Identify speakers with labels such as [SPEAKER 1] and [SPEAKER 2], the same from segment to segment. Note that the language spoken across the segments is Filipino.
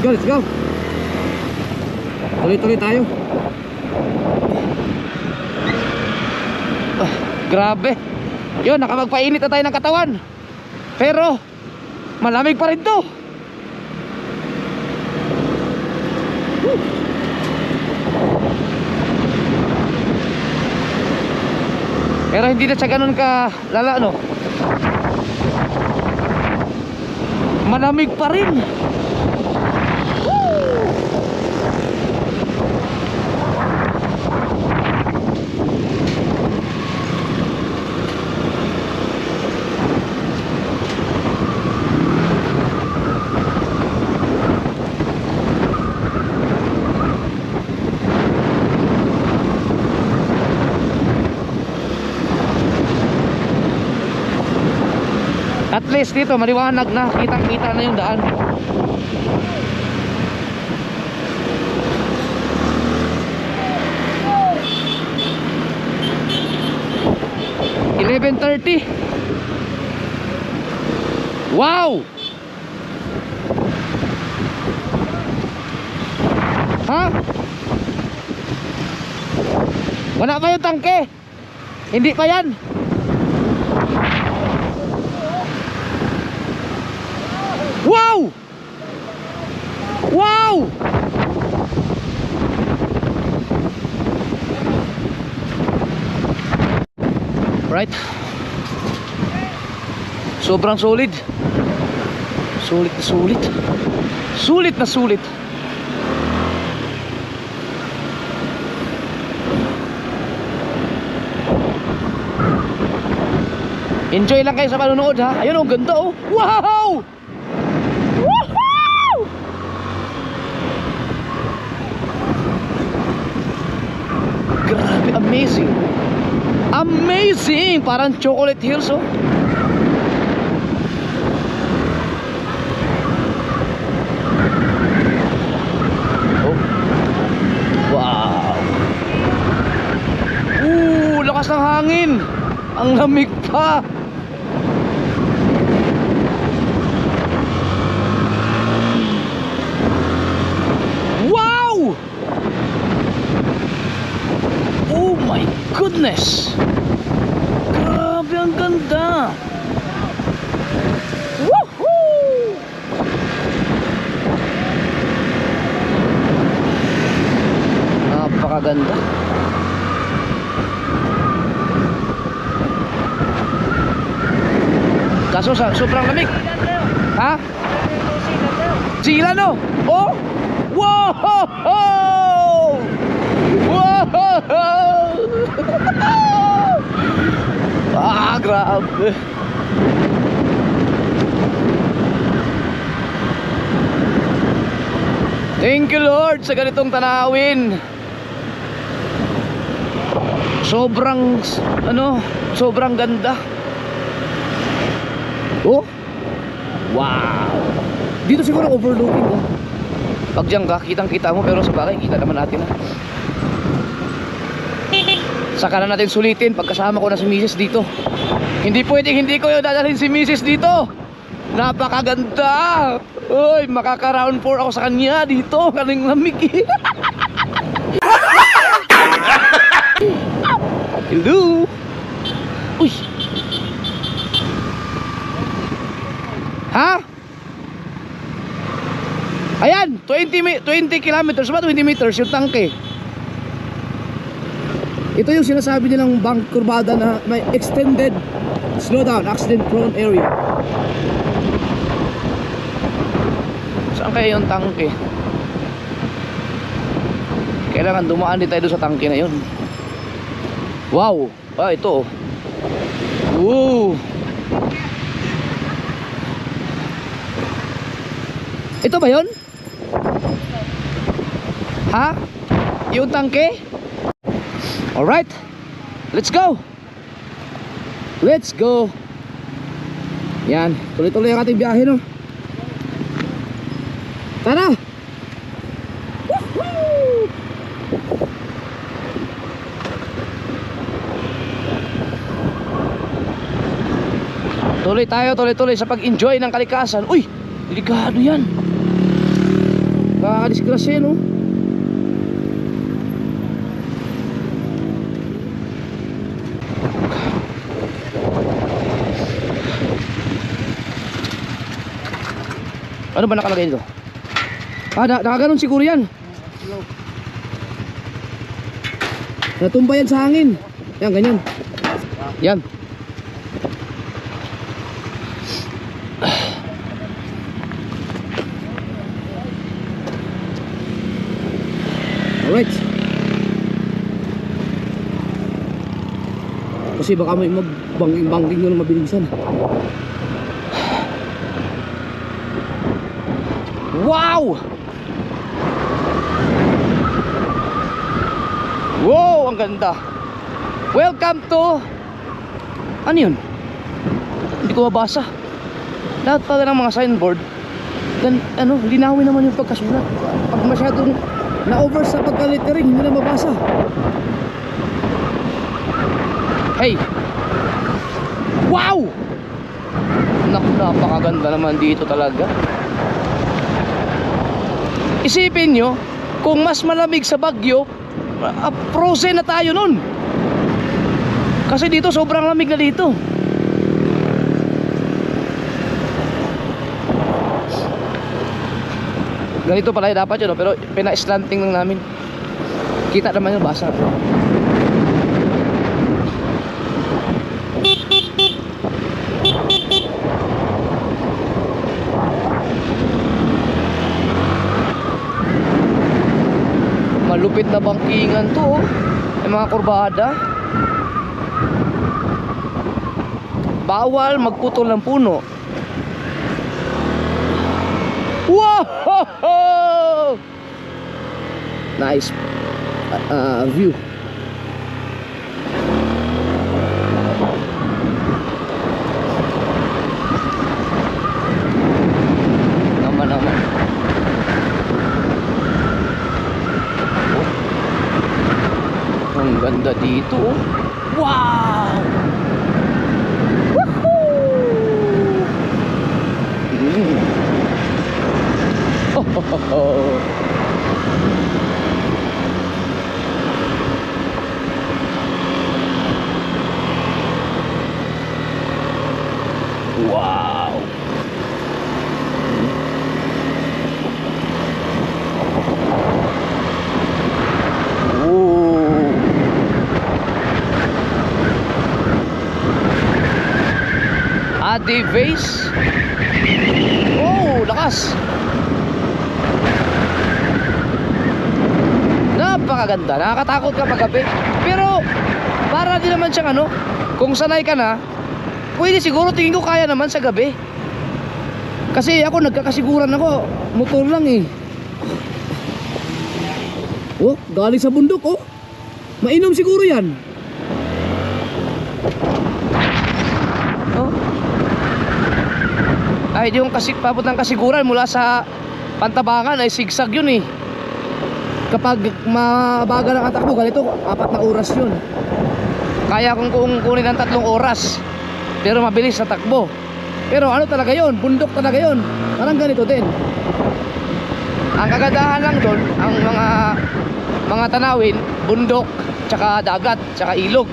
[SPEAKER 1] go, let's go. Tuloy-tuloy tayo. Grabe. Yun, nakapagpainit na tayo ng katawan. Pero malamig pa rin to. Pero hindi na siya ganun ka lala, no? Malamig pa rin. At least dito maliwanag na, kitang-kita na yung daan. $11:30. Wow! Ha? Wala pa yung tangke? Hindi pa yan? Wow! Wow! Right. Sobrang solid. Sulit na sulit. Sulit na sulit. Enjoy lang kayo sa panonood, ha. Ayun, ang ganda, oh. Wow! Woohoo! Grabe, amazing. Amazing! Parang Chocolate Hills, oh. Oh. Wow. Lakas ng hangin. Ang lamig pa. Wow! Oh my goodness. Grabe, ang ganda. Woohoo! Napakaganda. Kaso sobrang lamig. Ha? Sila, no? Oh! Wow! Wow! Grabe. Thank you, Lord, sa ganitong tanawin. Sobrang sobrang ganda. Oh. Wow. Dito siguro overlooking, oh. Pag diyan ka, kitang-kita mo, pero sa bagay kita naman natin, ha. Saka na natin sulitin pagkasama ko na si Mrs. dito. Hindi pwedeng hindi ko yung dadalhin si Mrs. dito. Napakaganda. Uy, makaka-round 4 ako sa kanya dito. Kaning lamig, eh. Hello. Uy. Ha? Ayan, 20 kilometers ba? 20 meters yung tangke. Ito yung sinasabi nilang bank kurbada na may extended slowdown, accident prone area. Saan kaya yung tangke? Kailangan dumaan din tayo doon sa tangke na yun. Wow! Ah, ito, oh. Woo! Ito ba yun? Ha? Yung tangke? Alright, let's go. Let's go. Yan, tuloy-tuloy ang ating biyahe, no? Tara. Woohoo! Tuloy tayo, tuloy-tuloy sa pag-enjoy ng kalikasan. Uy, delikado yan. nakadisgrasya no. Ano ba nakalagay dito? Nakaganon siguro yan. Natumba yan sa hangin. Yan, ganyan. Yan. Alright. Kasi baka may magbangking-bangking nyo na mabilisan. Wow! Wow, ang ganda. Welcome to... Ano yun? Hindi ko mabasa. Lahat pala ng mga signboard. Dan, ano, linawin naman yung pagkasulat. Pag masyadong na-over sa pagka-lettering, hindi na mabasa. Hey! Wow! Naku, napakaganda naman dito talaga. Isipin nyo, kung mas malamig sa Baguio, frozen na tayo nun. Kasi dito sobrang lamig na dito. Ganito pala dapat yun, pero pina-slanting lang namin. Kita naman yung basa. Malupit na bangkingan to, oh. May mga kurbada. Bawal magputol ng puno. Wow! Nice view. Naman. Ang ganda dito, oh. Wow! Woohoo! Oh. Wow! Adi Vase. Oh, lakas. Napakaganda. Nakakatakot ka paggabi. Pero para din naman siyang ano, kung sanay ka na, pwede siguro, tingin ko kaya naman sa gabi. Kasi ako nagkakasiguran ako, motor lang eh. Oh, galing sa bundok oh. Mainom siguro yan. Oh. Ay, yung papuntang Kasiguran mula sa Pantabangan ay sigsag yun eh. Kapag mabagal ang atakbo, ganito 4 na oras yun. Kaya kung kunin ng 3 oras, pero mabilis sa takbo. Pero ano talaga yun, bundok talaga yun. Parang ganito din. Ang kagandahan lang doon, ang mga tanawin, bundok, tsaka dagat, tsaka ilog.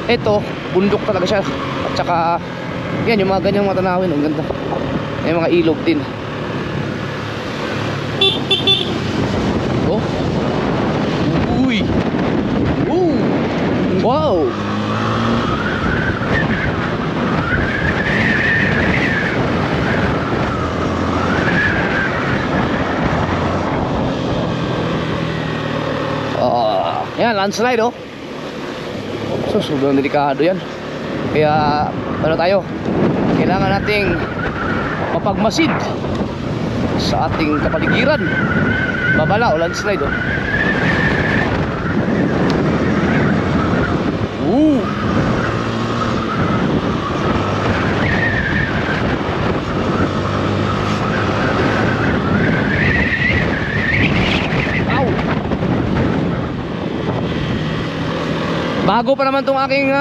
[SPEAKER 1] Ito, bundok talaga siya. At tsaka yan, yung mga ganyang mga tanawin, ang ganda. May mga ilog din. Oh. Uy. Ooh. Wow. Yan, landslide oh. So, sobrang delikado yan. Kaya, ano tayo? Kailangan nating mapagmasid sa ating kapaligiran. Babala o landslide oh. Ow! Bago pa naman tong aking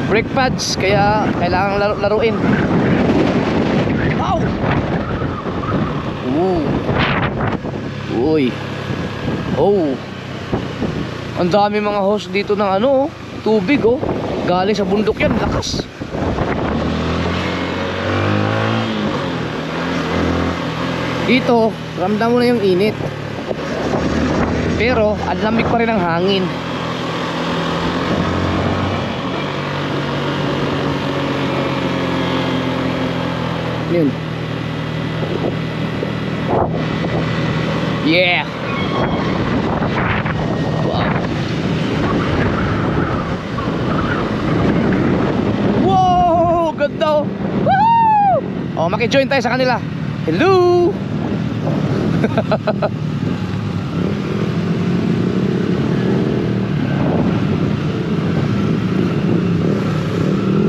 [SPEAKER 1] brake pads, kaya kailangan laruin. Wow! Uy. Oh. Ang dami mga hose dito ng ano, tubig oh. Galing sa bundok yan, lakas. Dito, ramdam mo na yung init. Pero, ang lamig pa rin ang hangin. Yun. Yeah. Wow. Wow, ganda oh. Woo! Oh, maki-join tayo sa kanila. Hello.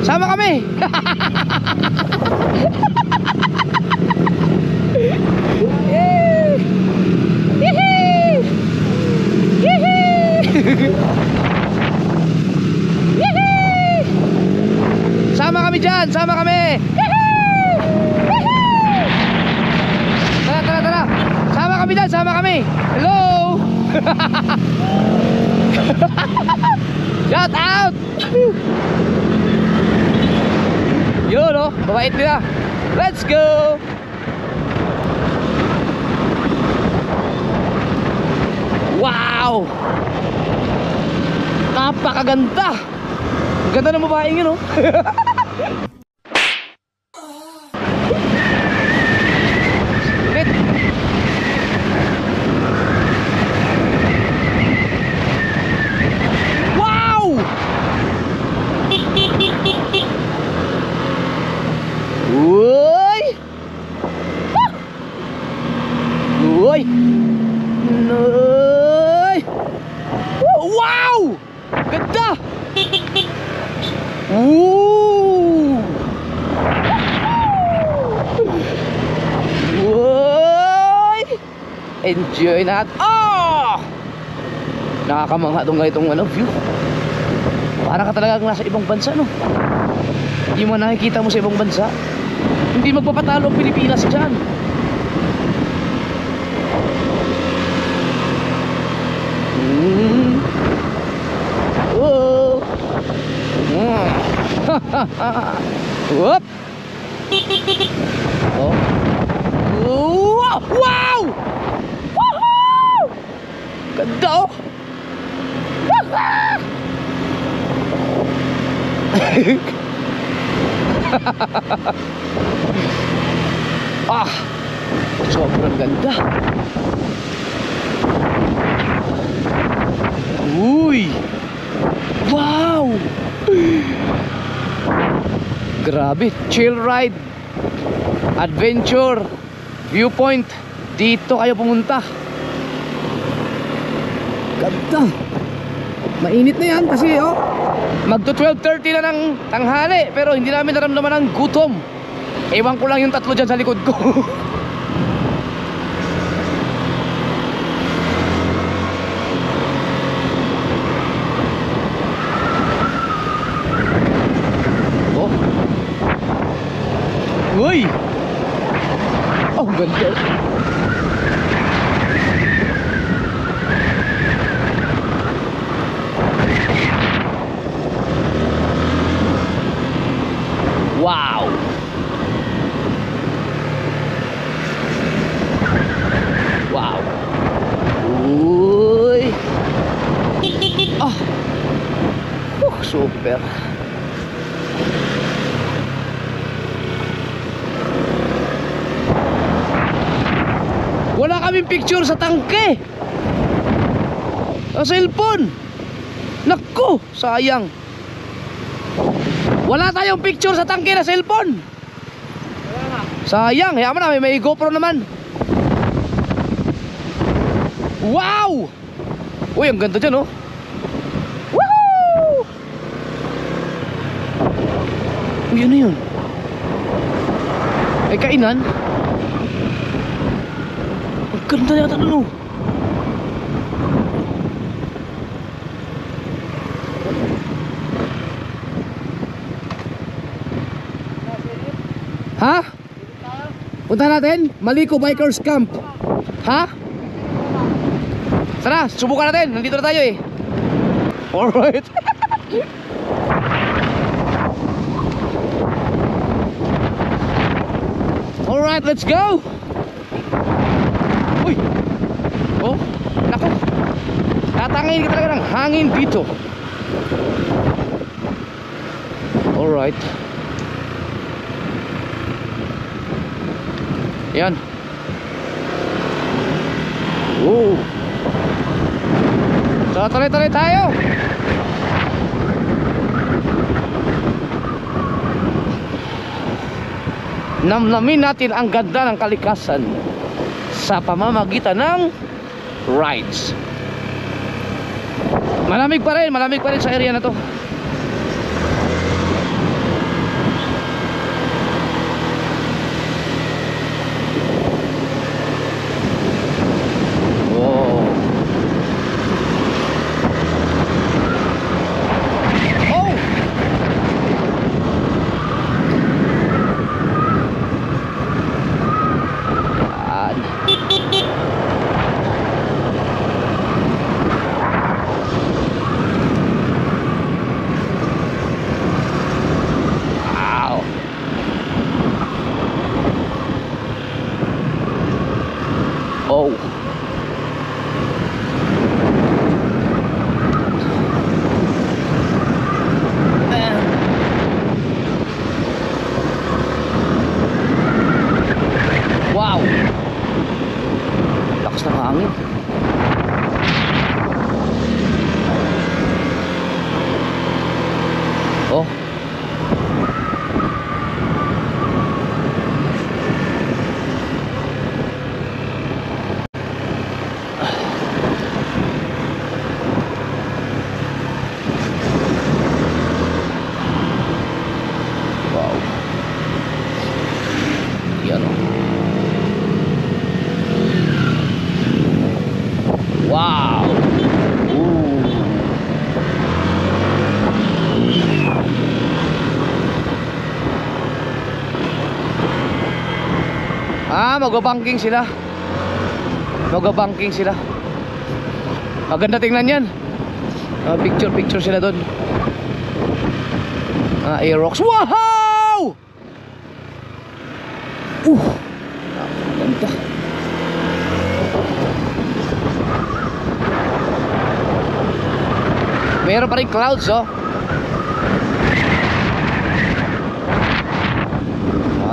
[SPEAKER 1] Sama kami. Sama kami dyan, sama kami. Tara, tara, tara. Sama kami dyan, sama kami. Hello. Shout out. Yun oh, mabait nila. Let's go. Wow. Napakaganda. Ganda ng babaeng yun oh. Ulit. Wow. Uy. Uy. Uy. Wow. Ganda. Woo! Woy! Enjoy natin. Oh! Nakakamangha itong ganitong ano, view. Parang ka talagang nasa ibang bansa, no? Hindi mo nakikita mo sa ibang bansa. Hindi magpapatalo ang Pilipinas dyan. Oh! Whoop! Oh! Wow! Wow! Woohoo! Ganda oh! Ah! Sobrang ganda! Uy! Wow! Grabe, chill ride, adventure, viewpoint. Dito kayo pumunta. Ganda. Mainit na yan kasi oh, magto 12:30 na ng tanghali. Pero hindi namin naramdaman ng gutom. Ewan ko lang yung tatlo dyan sa likod ko. Uy! Oh, ganda. Wow! Wow! Uy! Ah! Super! Wala kaming picture sa tangke. Sa cellphone. Naku, sayang. Wala tayong picture sa tangke na cellphone. Sayang, hayaan mo na, may GoPro naman. Wow! Uy, ang ganda dyan oh. Woohoo! Uy, ano yun? Ay, kainan? Ganda yata dun oh. Ha? Punta natin? Maliko Bikers Camp. Ha? Tara, subukan natin. Nandito na tayo eh. Alright. Alright, let's go. Uy. Oh, nako. Tatangin ka talaga ng hangin dito. Alright. Yan. Oh. So, tuloy-tuloy tayo. Namnamin natin ang ganda ng kalikasan sa pamamagitan ng rides. Malamig pa rin sa area na to. Oh. Wow. Lakas ng hangin. Oh. Wow. Magbabanking sila. Magbabanking sila. Maganda tingnan yan. Picture sila doon. Aerox. Wow! Ganda. Meron pa rin clouds, oh.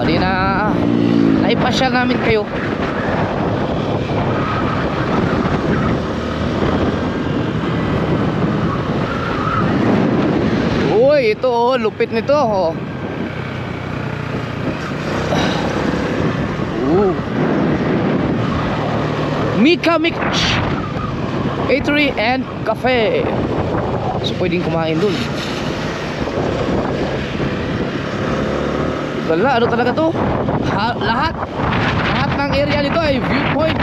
[SPEAKER 1] Di na naipasyal namin kayo. Uy, ito oh, lupit nito oh. Mika Mix Eatery and Cafe. So pwedeng kumain dun. Wala, ano talaga to? Lahat ng area nito ay viewpoint.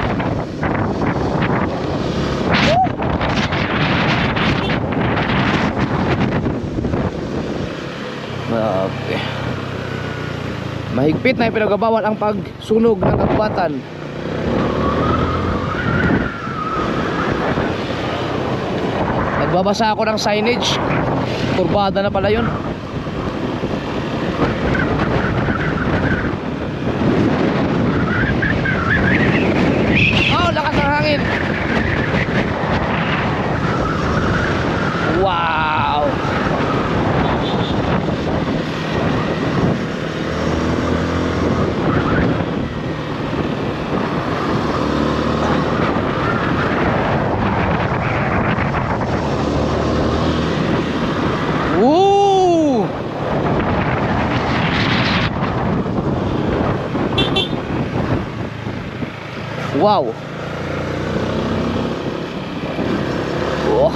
[SPEAKER 1] Okay. Mahigpit na ipinagbabawal ang pagsunog ng kagubatan. Nagbabasa ako ng signage. Kurbada na pala yun. Lakas ng hangin. Wow. Woo! Wow. Oh.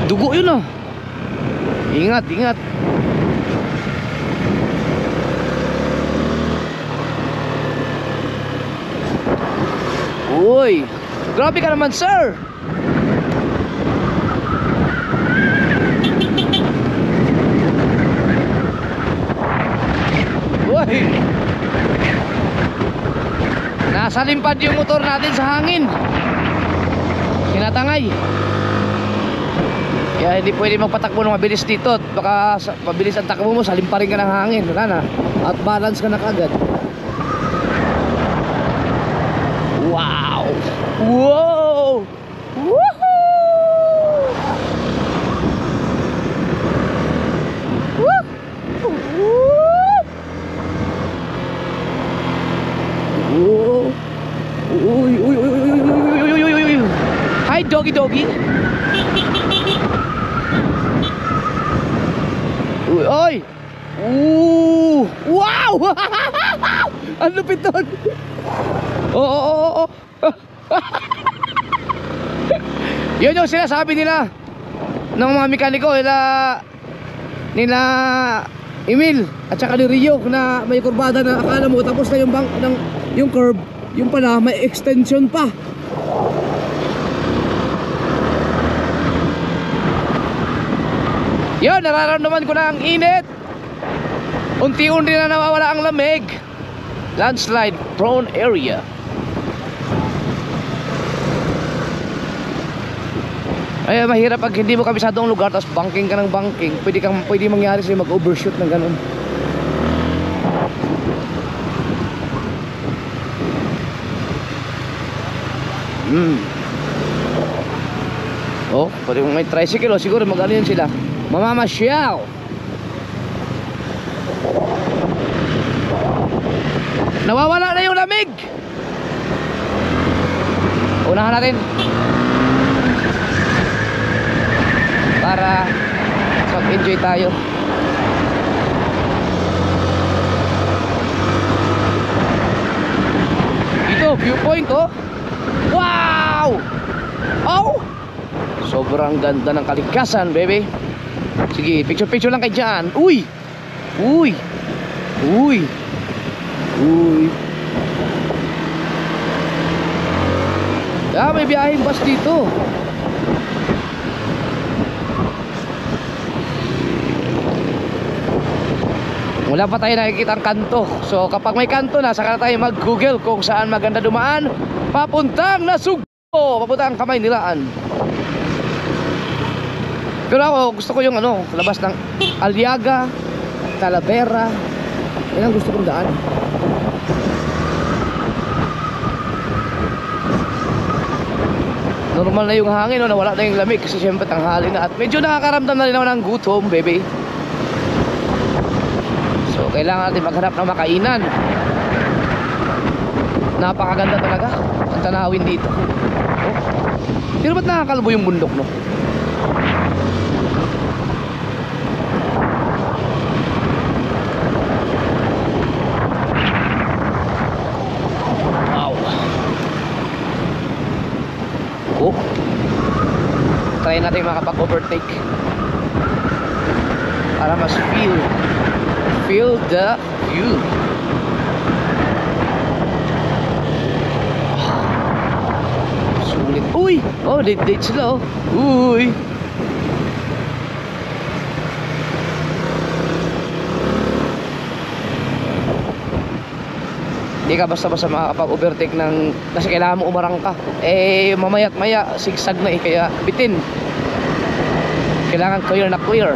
[SPEAKER 1] Dugo yun ah. Ingat, ingat. Uy, grabe ka naman sir. nasa limpad yung motor natin sa hangin. Tinatangay. Kaya hindi pwede magpatakbo ng mabilis dito. At baka mabilis ang takbo mo, salim pa rin ka ng hangin. Wala na. At balance ka na kagad. Wow! Wow! Woohoo! Woo! Woo! Uy, uy, uy, uy, uy, uy, uy, uy, uy, uy. Hi, doggy, doggy. Uy, oy! Wow! Ang lupit doon! Oo. Yun yung sinasabi nila ng mga mekaniko nila Emil at saka ni Rio na may kurbada na akala mo tapos na yung curve, yung pala may extension pa. Yun, nararamdaman ko na ang init. Unti-unti na nawawala ang lamig. Landslide prone area. Ay, mahirap pag hindi mo kabisadong lugar tapos banking ka ng banking. Pwede mangyari sa'yo mag-overshoot ng ganun. Oh, pwede may tricycle, oh, siguro mag-ano yun sila, mamamasyal. Nawawala na yung lamig. Unahan natin para mag-enjoy tayo. Ito, viewpoint, oh. Wow! Oh! Sobrang ganda ng kalikasan, baby. Sige, picture lang kayo dyan. Uy! Uy! Uy! Uy! Ah, may biyaheng bus dito. Wala pa tayo nakikita ang kanto. So kapag may kanto na, saka na tayo mag-google kung saan maganda dumaan papuntang Nasugbo, papuntang Kamaynilaan. Pero ako gusto ko yung labas ng Aliaga, Talavera. Yan ang gusto kong daan. Normal na yung hangin, nawala na yung lamig kasi syempre tanghali na at medyo nakakaramdam na rin ako ng gutom, baby. So kailangan natin maghanap ng makainan. Napakaganda talaga ang tanawin dito. Oh. Pero ba't nakakalbo yung bundok, no? Wow. Oh. Try natin makapag-overtake para mas feel the view. Sulit. Uy! Oh, date sila, oh. Uy! Hindi ka basta-basta makakapag-overtake ng kasi kailangan mo umarang ka. Eh, mamaya't maya, sigsag na eh, kaya bitin. Kailangan clear na clear.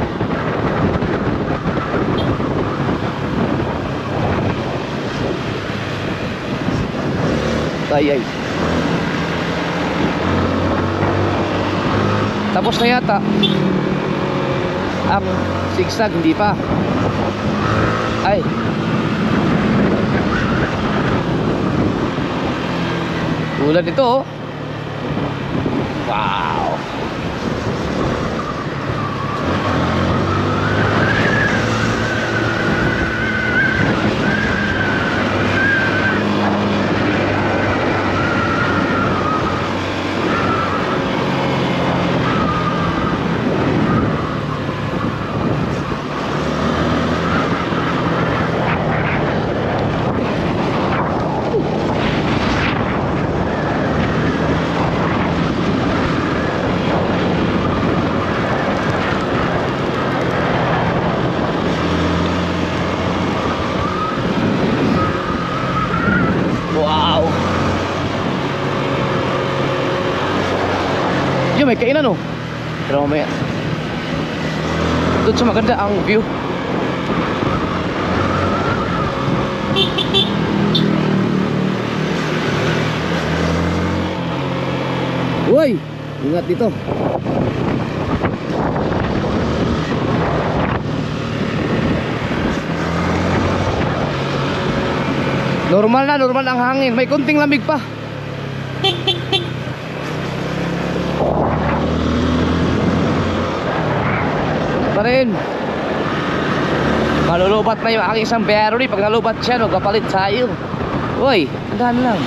[SPEAKER 1] Ay. Tapos na yata ang sigsag, hindi pa. Ay. Tulad ito, oh. Wow. may kainan oh. Pero mamaya. Doon sa maganda ang view. Uy, ingat dito. Normal ang hangin. May konting lamig pa. Pa rin. Malulubat na yung aking isang battery. Pag nalubat siya, no, kapalit tayo. Uy, andahan lang.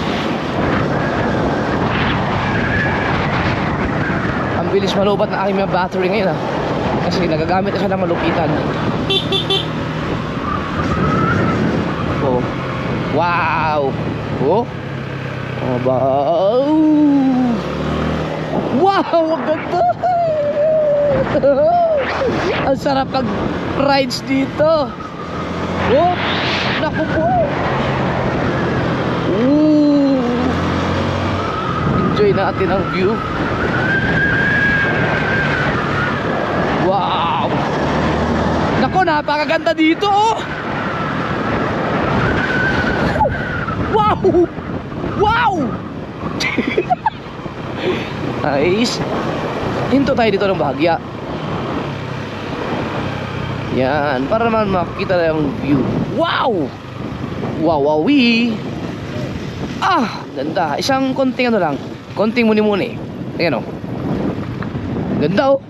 [SPEAKER 1] Ang bilis malubat na aking mga battery ngayon ha. Kasi nagagamit na siya ng malupitan. Oh. Wow. Oh. Oh, wow. Wow, ang ganda. Ang sarap pag rides dito. Oh, naku po. Enjoy natin ang view. Wow. Naku, napakaganda dito oh. Wow. Wow. Nice. Hinto tayo dito ng bahagya. Yan, para naman makita na yung view. Wow! Wow, wowie! Ah, ganda. Isang konting ano lang. Konting muni-muni. Ayan o. Ganda o.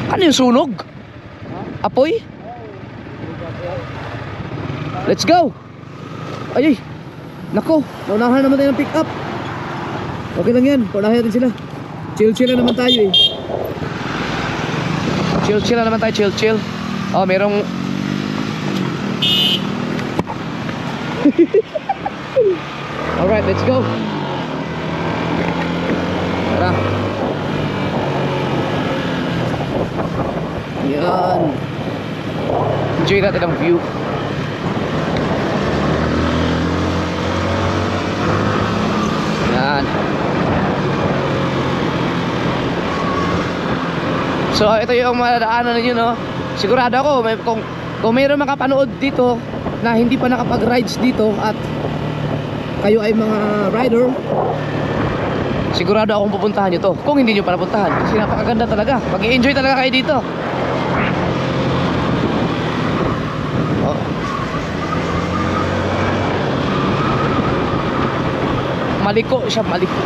[SPEAKER 1] Ano yung sunog? Apoy? Let's go! Ay, nako, naunahan naman tayo ng pick up. Okay lang yan, paunahan natin sila. Chill-chill na naman tayo eh. Chill-chill na naman tayo, chill-chill. Oh, merong alright, let's go. Tara. Yan. Enjoy natin ang view. Yan. So ito yung madaanan ninyo no. Sigurado ako kung mayroon makapanood dito na hindi pa nakapag-rides dito at kayo ay mga rider, sigurado akong pupuntahan nyo to. Kung hindi nyo pa napuntahan, kasi napakaganda talaga. Mag-i-enjoy talaga kayo dito. Oh. Maliko siya, maliko.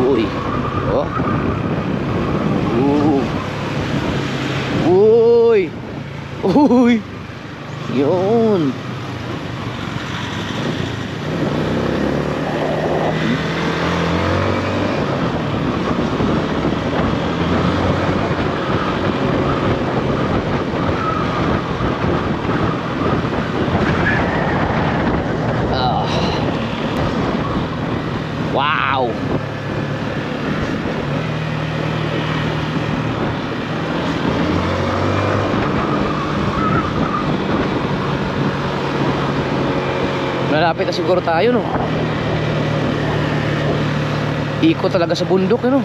[SPEAKER 1] Uy. Oh. Uy. Uy. Yun. Wow. Malapit na siguro tayo no. Ikot talaga sa bundok no.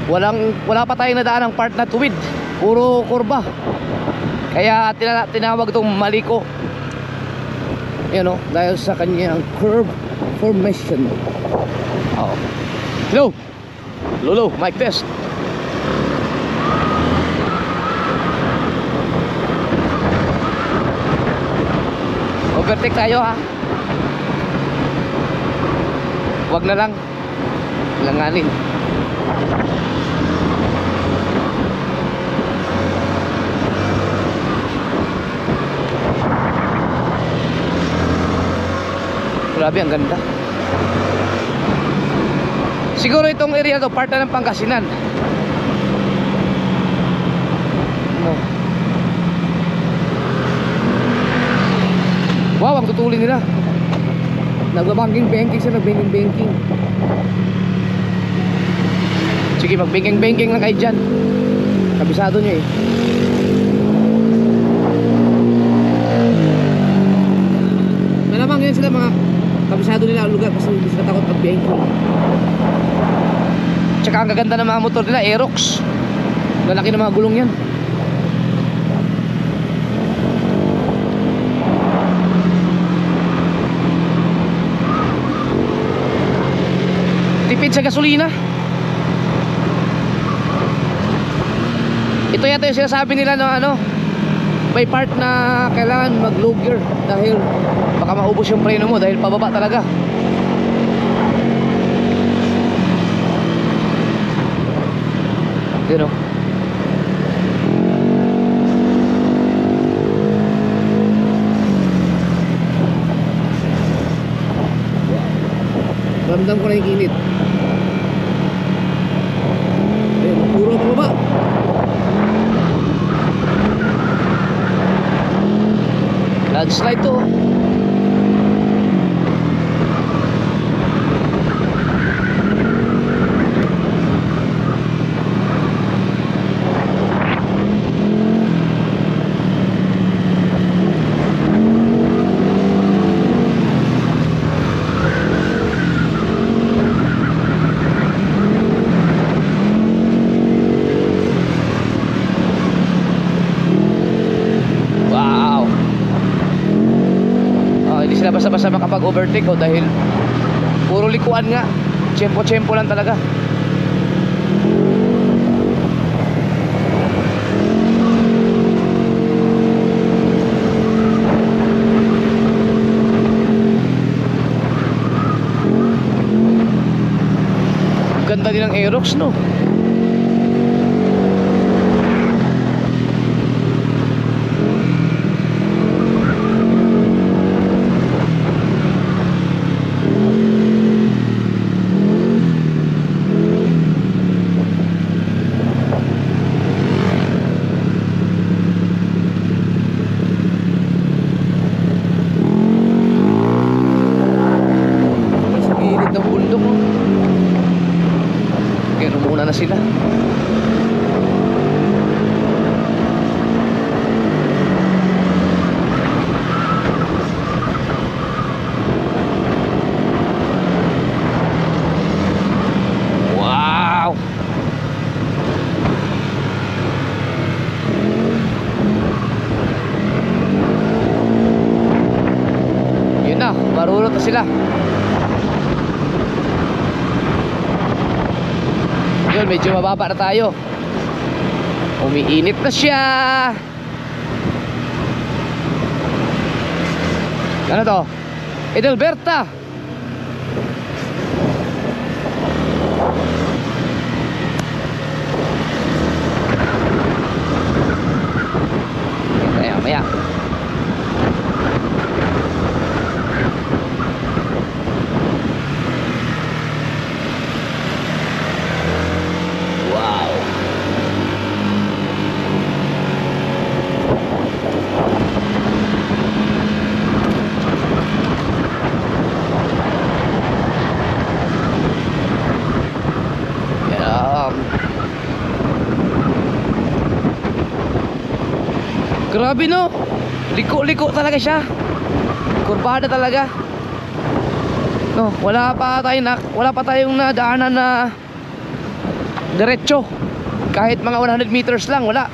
[SPEAKER 1] Wala pa tayong nadaan ng part na tuwid. Puro kurba. Kaya tinawag itong maliko. Yan o, dahil sa kanyang curve formation. Oh. Hello. Lolo, mic test. Overtake tayo ha. Wag na lang. Langanin. Grabe, ang ganda. Siguro itong area to part na ng Pangasinan. No. Wow, ang tutulin nila. Nagbabanking-banking sila, nagbanking-banking. Sige, mag-banking-banking lang kayo dyan. Kabisado nyo eh. yan sila mga kabisado nila ang lugar kasi hindi sila takot pag-biyahin ko. Tsaka ang gaganda ng mga motor nila, Aerox. Lalaki ng mga gulong yan. Tipid sa gasolina. Ito yata yung sinasabi nila ng ano, may part na kailangan mag-low gear dahil baka maubos yung preno mo dahil pababa talaga. You know. Ramdam ko na yung init. Ayun, puro pababa. Landslide to. Basta-basta makapag-overtake dahil puro likuan nga. Tsempo-tsempo lang talaga. Ganda din ng Aerox, no? Na sila. Wow. Yun na, marunot na sila. Yun, medyo mababa na tayo. Umiinit na siya. Ano to? Edelberta. Maya. Grabe, no? Liko-liko talaga siya. Kurbada talaga. No, wala pa tayong nadaanan na diretso. Kahit mga 100 meters lang, wala.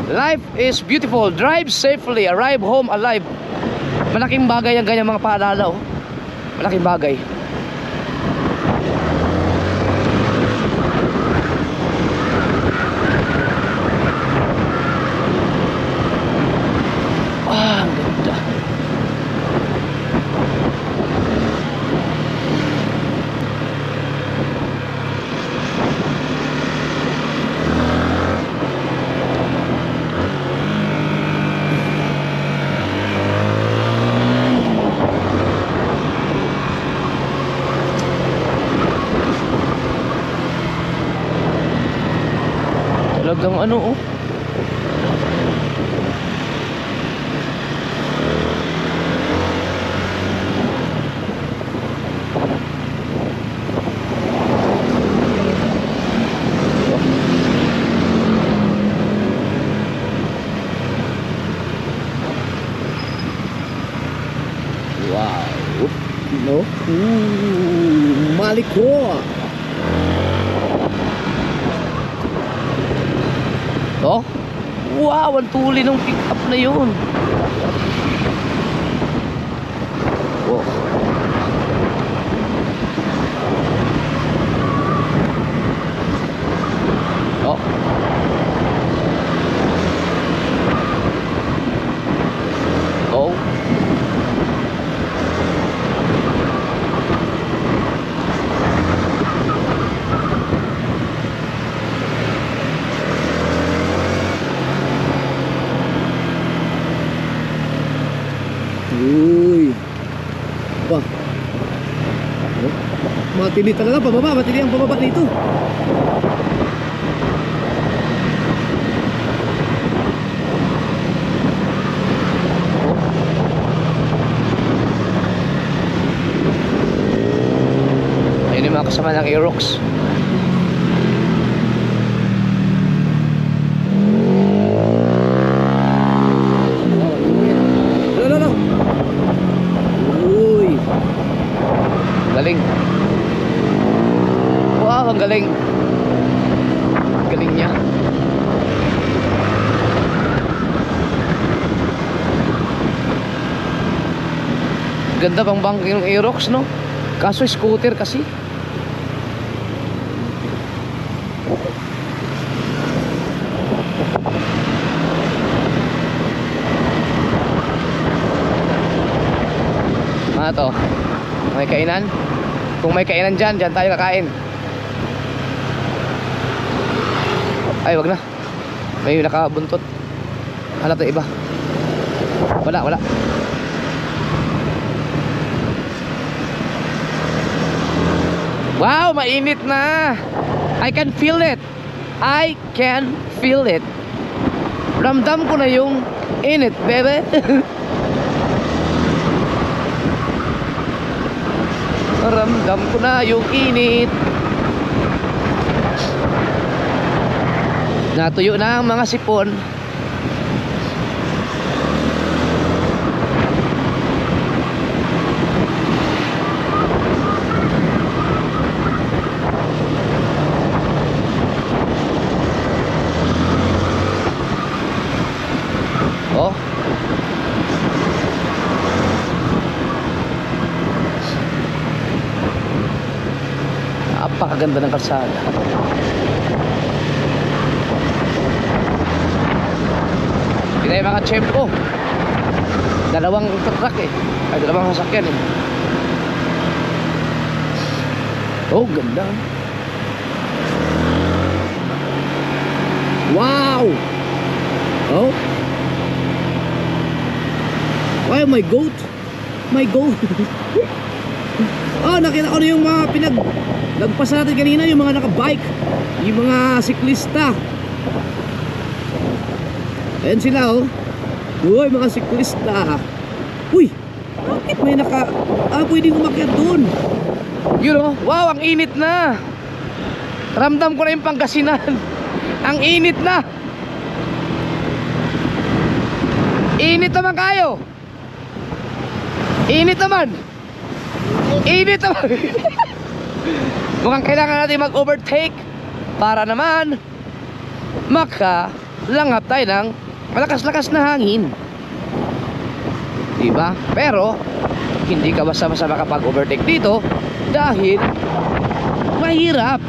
[SPEAKER 1] Life is beautiful. Drive safely, arrive home alive. Malaking bagay ang ganyan mga paalala, oh. Malaking bagay. Ang ganda. Talagang ano, oh. No? Maliko. Oh? Wow, ang tuli ng pick up na yun. Oh. Oh. Oh. Uy. Wah. Oh. Matindi talaga pababa, matindi ang pababa dito. Ayun yung mga kasama ng Aerox. Galing. Wow, ang galing. Galing niya. Ganda pang bangking ng Aerox, no? Kaso scooter kasi. Ano to? May kainan? Kung may kainan dyan, dyan tayo kakain. Ay, wag na. May nakabuntot. Hala to iba. Wala, wala. Wow, mainit na. I can feel it. I can feel it. Ramdam ko na yung init, bebe. Ramdam ko na yung init. Natuyo na ang mga sipon. Oh. Napakaganda ng kalsada. Ito yung mga chef ko. Dalawang truck eh. Ay, dalawang sasakyan eh. Oh, ganda. Wow. Oh. Ay, my goat. My goat. Oh, nakita ko na yung mga nagpas natin kanina, yung mga nakabike, yung mga siklista. Ayan sila oh. Uy, mga siklista. Uy, bakit may pwedeng umakyat doon? Yun oh, wow, ang init na. Ramdam ko na yung Pangasinan. Ang init na. Init naman kayo. Init naman. Init naman. Mukhang kailangan natin mag-overtake para naman makalangap tayo ng malakas-lakas na hangin, diba? Pero hindi ka basta-basta makapag-overtake dito dahil mahirap.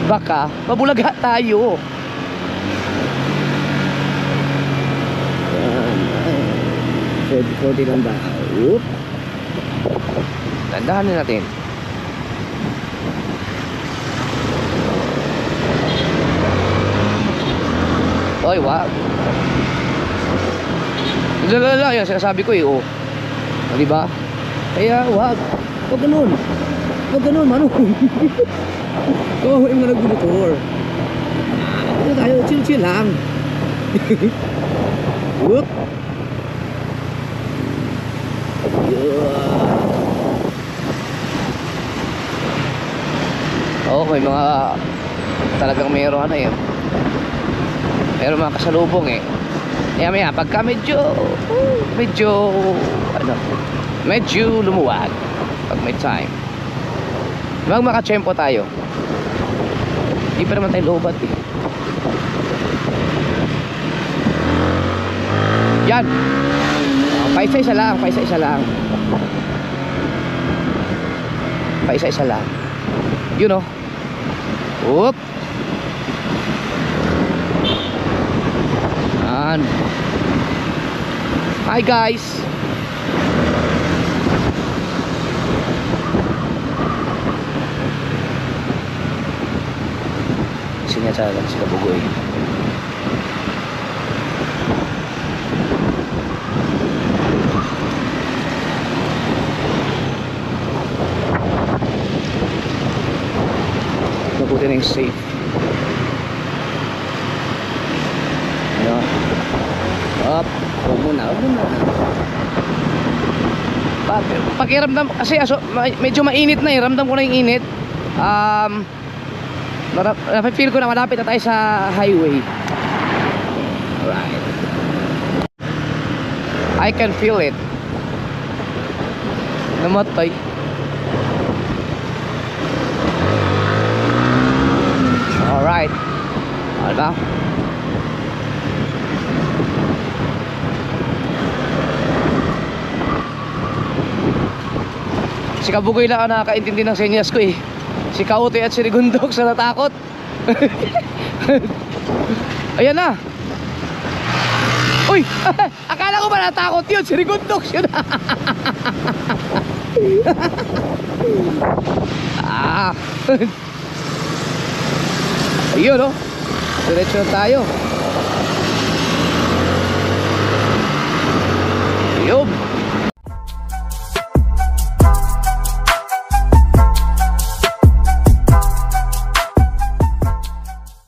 [SPEAKER 1] Baka mabulaga tayo. Konti lang ba? Oop. Tandahanin natin. Oy, wag. Lalala, yan sinasabi ko eh, oh. Diba? Kaya wag. Wag ganun. Wag ganun, mano. Kawawa yung mga nagbumotor. Ano tayo, chill-chill lang. Whoop. Oh, may mga talagang mayroon eh. Meron mga kasalubong eh. Maya pagka medyo ano, medyo lumuwag pag may time. Wag makachempo tayo. Hindi pa naman tayo lobat eh. Yan. Paisa-isa lang, paisa-isa lang. Paisa-isa lang. Yun oh. Oop. Yan. Hi guys. Sinyasa lang sila bugoy. Mabuti na yung safe. Ano? Up. Huwag muna. Pakiramdam kasi medyo mainit na eh. Ramdam ko na yung init. Feel ko na malapit na tayo sa highway. Alright. I can feel it. Namatay. Alright. Ano? Si Kabugoy lang ang nakakaintindi ng senyas ko eh. Si Kautoy at si Rigundok sa natakot. Ayan na. Uy! Akala ko ba natakot yun? Si Rigundok yun. Ayun oh. Diretso tayo. Ayun.